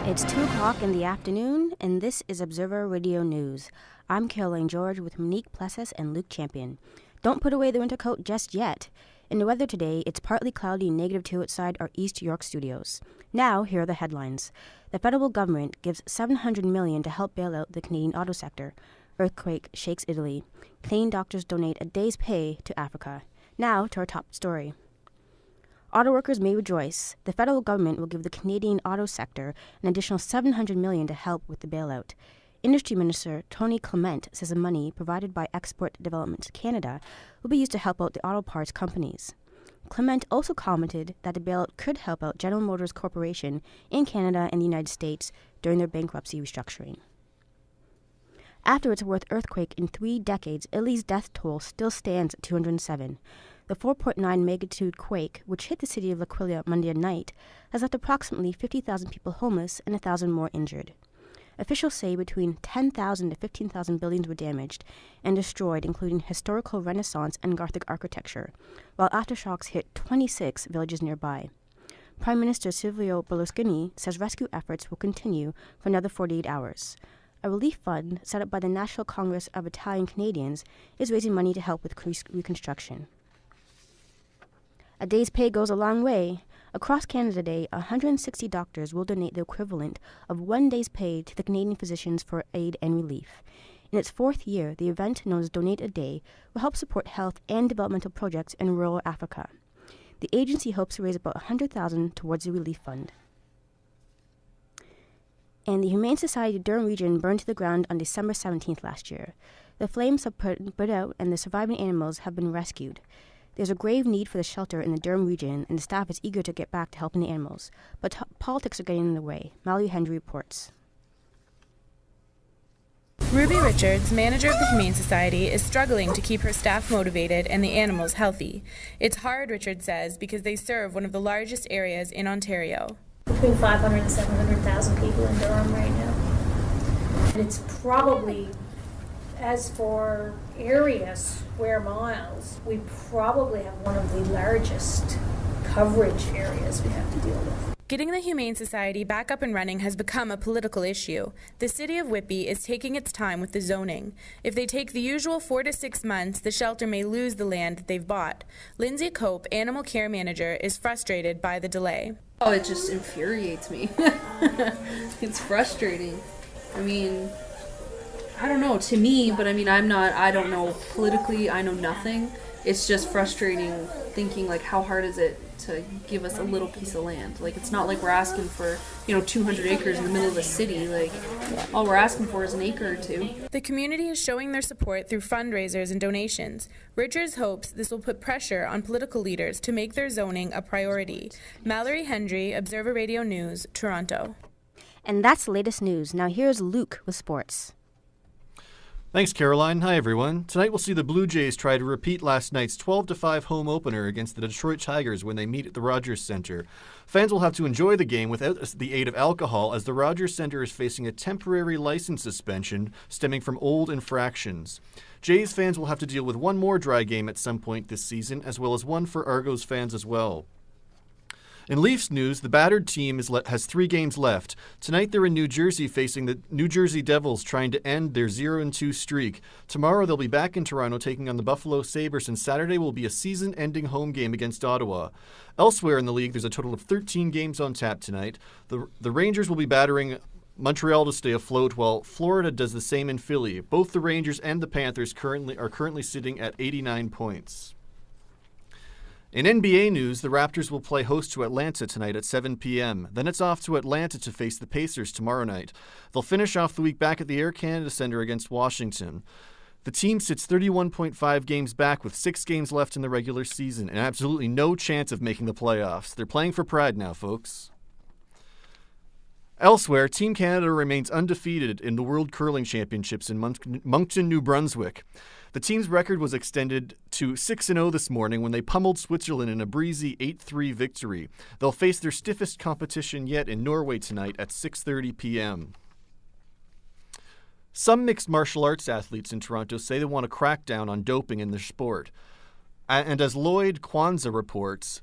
It's 2 o'clock in the afternoon, and this is Observer Radio News. I'm Caroline George with Monique Plessas and Luke Champion. Don't put away the winter coat just yet. In the weather today, it's partly cloudy and -2 outside our East York studios. Now, here are the headlines. The federal government gives $700 million to help bail out the Canadian auto sector. Earthquake shakes Italy. Canadian doctors donate a day's pay to Africa. Now, to our top story. Auto workers may rejoice. The federal government will give the Canadian auto sector an additional $700 million to help with the bailout. Industry Minister Tony Clement says the money provided by Export Development Canada will be used to help out the auto parts companies. Clement also commented that the bailout could help out General Motors Corporation in Canada and the United States during their bankruptcy restructuring. After its worst earthquake in 3 decades, Italy's death toll still stands at 207. The 4.9 magnitude quake, which hit the city of L'Aquila Monday night, has left approximately 50,000 people homeless and 1,000 more injured. Officials say between 10,000 to 15,000 buildings were damaged and destroyed, including historical Renaissance and Gothic architecture, while aftershocks hit 26 villages nearby. Prime Minister Silvio Berlusconi says rescue efforts will continue for another 48 hours. A relief fund set up by the National Congress of Italian Canadians is raising money to help with reconstruction. A day's pay goes a long way. Across Canada today, 160 doctors will donate the equivalent of 1 day's pay to the Canadian physicians for aid and relief. In its 4th year, the event, known as Donate a Day, will help support health and developmental projects in rural Africa. The agency hopes to raise about $100,000 towards the relief fund. And the Humane Society of Durham Region burned to the ground on December 17th last year. The flames have put out and the surviving animals have been rescued. There's a grave need for the shelter in the Durham region, and the staff is eager to get back to helping the animals. But politics are getting in the way. Mallory Hendry reports. Ruby Richards, manager of the Humane Society, is struggling to keep her staff motivated and the animals healthy. It's hard, Richards says, because they serve one of the largest areas in Ontario. Between 500 and 700,000 people in Durham right now. And it's probably, as for area square miles, we probably have one of the largest coverage areas we have to deal with. Getting the Humane Society back up and running has become a political issue. The city of Whitby is taking its time with the zoning. If they take the usual 4 to 6 months, the shelter may lose the land that they've bought. Lindsay Cope, animal care manager, is frustrated by the delay. Oh, it just infuriates me. It's frustrating. I mean, I don't know, to me, but I mean, I don't know politically, I know nothing. It's just frustrating thinking, like, how hard is it to give us a little piece of land? Like, it's not like we're asking for, 200 acres in the middle of the city. Like, all we're asking for is an acre or two. The community is showing their support through fundraisers and donations. Richards hopes this will put pressure on political leaders to make their zoning a priority. Mallory Hendry, Observer Radio News, Toronto. And that's the latest news. Now here's Luke with sports. Thanks, Caroline. Hi, everyone. Tonight we'll see the Blue Jays try to repeat last night's 12-5 home opener against the Detroit Tigers when they meet at the Rogers Centre. Fans will have to enjoy the game without the aid of alcohol, as the Rogers Centre is facing a temporary license suspension stemming from old infractions. Jays fans will have to deal with one more dry game at some point this season, as well as one for Argos fans as well. In Leafs news, the battered team has 3 games left. Tonight they're in New Jersey facing the New Jersey Devils, trying to end their 0-2 streak. Tomorrow they'll be back in Toronto taking on the Buffalo Sabres, and Saturday will be a season-ending home game against Ottawa. Elsewhere in the league, there's a total of 13 games on tap tonight. The Rangers will be battering Montreal to stay afloat, while Florida does the same in Philly. Both the Rangers and the Panthers are currently sitting at 89 points. In NBA news, the Raptors will play host to Atlanta tonight at 7 p.m. Then it's off to Atlanta to face the Pacers tomorrow night. They'll finish off the week back at the Air Canada Centre against Washington. The team sits 31.5 games back with 6 games left in the regular season and absolutely no chance of making the playoffs. They're playing for pride now, folks. Elsewhere, Team Canada remains undefeated in the World Curling Championships in Moncton, New Brunswick. The team's record was extended to 6-0 this morning when they pummeled Switzerland in a breezy 8-3 victory. They'll face their stiffest competition yet in Norway tonight at 6:30 p.m. Some mixed martial arts athletes in Toronto say they want to crack down on doping in their sport. And as Lloyd Kwanzaa reports,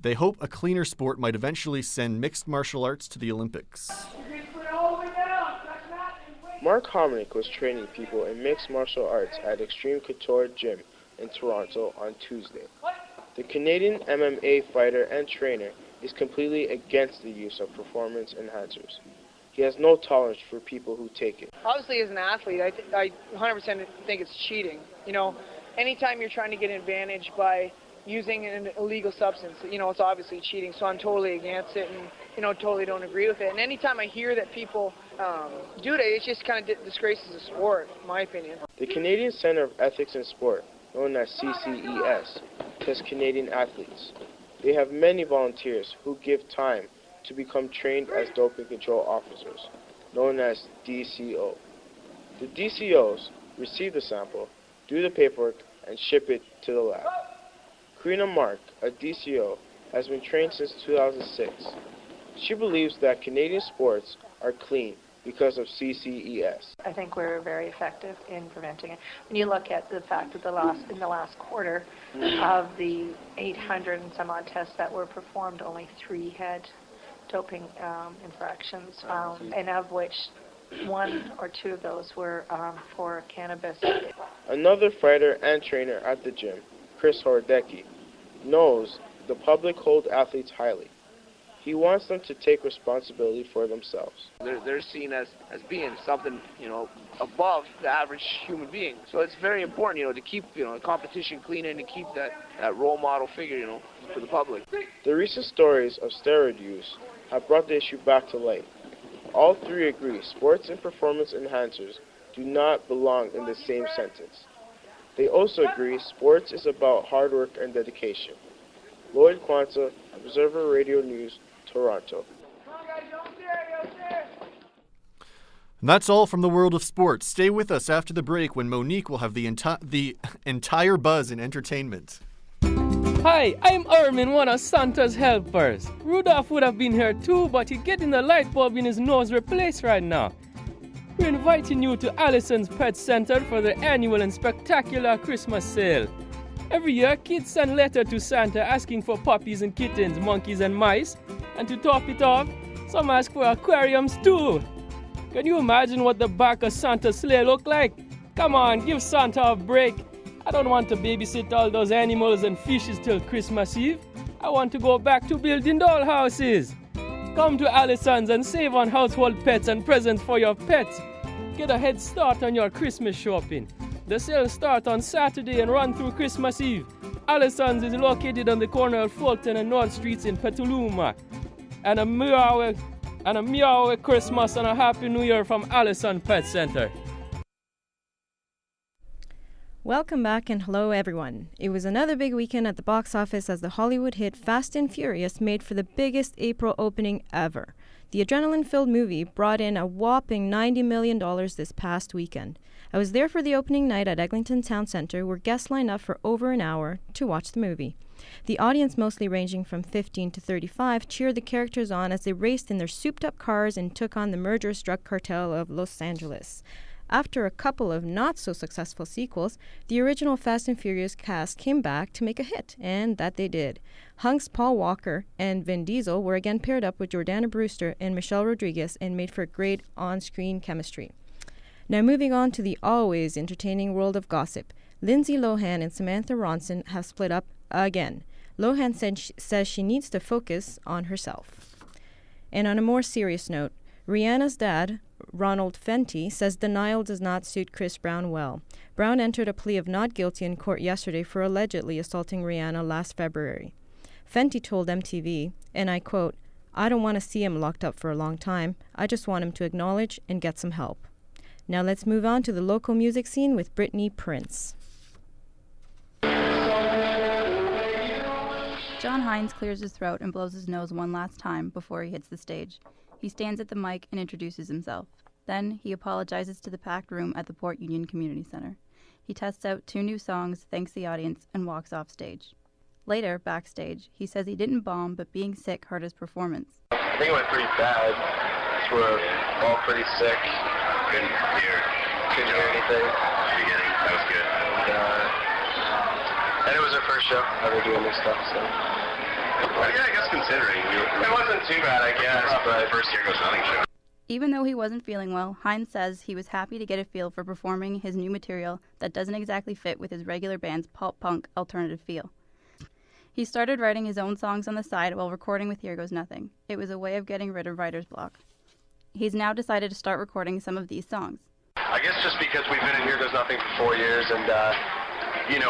they hope a cleaner sport might eventually send mixed martial arts to the Olympics. A great Mark Hominick was training people in mixed martial arts at Extreme Couture Gym in Toronto on Tuesday. The Canadian MMA fighter and trainer is completely against the use of performance enhancers. He has no tolerance for people who take it. Obviously, as an athlete, I 100% think it's cheating. You know, anytime you're trying to get an advantage by using an illegal substance, it's obviously cheating. So I'm totally against it and, totally don't agree with it. And anytime I hear that people do that, it just kind of disgraces the sport, in my opinion. The Canadian Centre of Ethics in Sport, known as CCES, tests Canadian athletes. They have many volunteers who give time to become trained as doping control officers, known as DCO. The DCOs receive the sample, do the paperwork, and ship it to the lab. Karina Mark, a DCO, has been trained since 2006. She believes that Canadian sports are clean because of CCES. I think we're very effective in preventing it. When you look at the fact that in the last quarter of the 800 and some odd tests that were performed, only 3 had doping infractions found, and of which 1 or 2 of those were for cannabis. Another fighter and trainer at the gym, Chris Hordecki, knows the public hold athletes highly. He wants them to take responsibility for themselves. They're seen as being something, above the average human being. So it's very important, to keep, the competition clean and to keep that role model figure, for the public. The recent stories of steroid use have brought the issue back to light. All 3 agree sports and performance enhancers do not belong in the same sentence. They also agree sports is about hard work and dedication. Lloyd Quanta, Observer Radio News, Toronto. And that's all from the world of sports. Stay with us after the break when Monique will have the entire buzz in entertainment. Hi, I'm Ermin, one of Santa's helpers. Rudolph would have been here too, but he's getting the light bulb in his nose replaced right now. We're inviting you to Allison's Pet Center for the annual and spectacular Christmas sale. Every year, kids send letters to Santa asking for puppies and kittens, monkeys and mice. And to top it off, some ask for aquariums too. Can you imagine what the back of Santa's sleigh look like? Come on, give Santa a break. I don't want to babysit all those animals and fishes till Christmas Eve. I want to go back to building dollhouses. Come to Allison's and save on household pets and presents for your pets. Get a head start on your Christmas shopping. The sale starts on Saturday and run through Christmas Eve. Allison's is located on the corner of Fulton and North Streets in Petaluma. And a meow Christmas and a Happy New Year from Allison Pet Center. Welcome back and hello everyone. It was another big weekend at the box office as the Hollywood hit Fast and Furious made for the biggest April opening ever. The adrenaline-filled movie brought in a whopping $90 million this past weekend. I was there for the opening night at Eglinton Town Centre where guests lined up for over an hour to watch the movie. The audience, mostly ranging from 15 to 35, cheered the characters on as they raced in their souped-up cars and took on the murderous drug cartel of Los Angeles. After a couple of not-so-successful sequels, the original Fast and Furious cast came back to make a hit, and that they did. Hunks Paul Walker and Vin Diesel were again paired up with Jordana Brewster and Michelle Rodriguez and made for great on-screen chemistry. Now moving on to the always entertaining world of gossip. Lindsay Lohan and Samantha Ronson have split up again. Lohan says she needs to focus on herself. And on a more serious note, Rihanna's dad, Ronald Fenty, says denial does not suit Chris Brown well. Brown entered a plea of not guilty in court yesterday for allegedly assaulting Rihanna last February. Fenty told MTV, and I quote, "I don't want to see him locked up for a long time. I just want him to acknowledge and get some help." Now let's move on to the local music scene with Brittany Prince. John Hines clears his throat and blows his nose one last time before he hits the stage. He stands at the mic and introduces himself. Then he apologizes to the packed room at the Port Union Community Center. He tests out 2 new songs, thanks the audience, and walks off stage. Later, backstage, he says he didn't bomb, but being sick hurt his performance. I think it went pretty bad. We're all pretty sick. Couldn't hear anything. Beginning, that was good. And it was our first show ever doing this stuff, so. Well, yeah, I guess considering. It wasn't too bad, I guess, but first year goes nothing show. Even though he wasn't feeling well, Hines says he was happy to get a feel for performing his new material that doesn't exactly fit with his regular band's pop-punk alternative feel. He started writing his own songs on the side while recording with Here Goes Nothing. It was a way of getting rid of writer's block. He's now decided to start recording some of these songs. I guess just because we've been in Here Goes Nothing for 4 years, and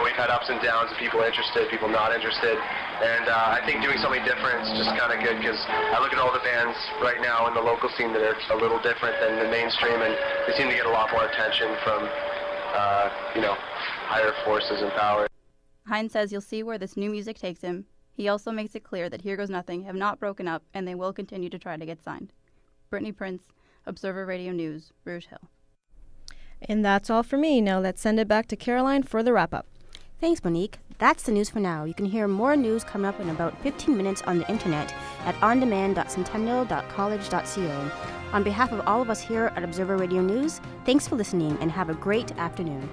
we've had ups and downs, people interested, people not interested, and I think doing something different is just kind of good, because I look at all the bands right now in the local scene that are a little different than the mainstream, and they seem to get a lot more attention from higher forces and power. Hines says you'll see where this new music takes him. He also makes it clear that Here Goes Nothing have not broken up, and they will continue to try to get signed. Brittany Prince, Observer Radio News, Rouge Hill. And that's all for me. Now let's send it back to Caroline for the wrap-up. Thanks, Monique. That's the news for now. You can hear more news coming up in about 15 minutes on the internet at ondemand.centennial.college.ca. On behalf of all of us here at Observer Radio News, thanks for listening and have a great afternoon.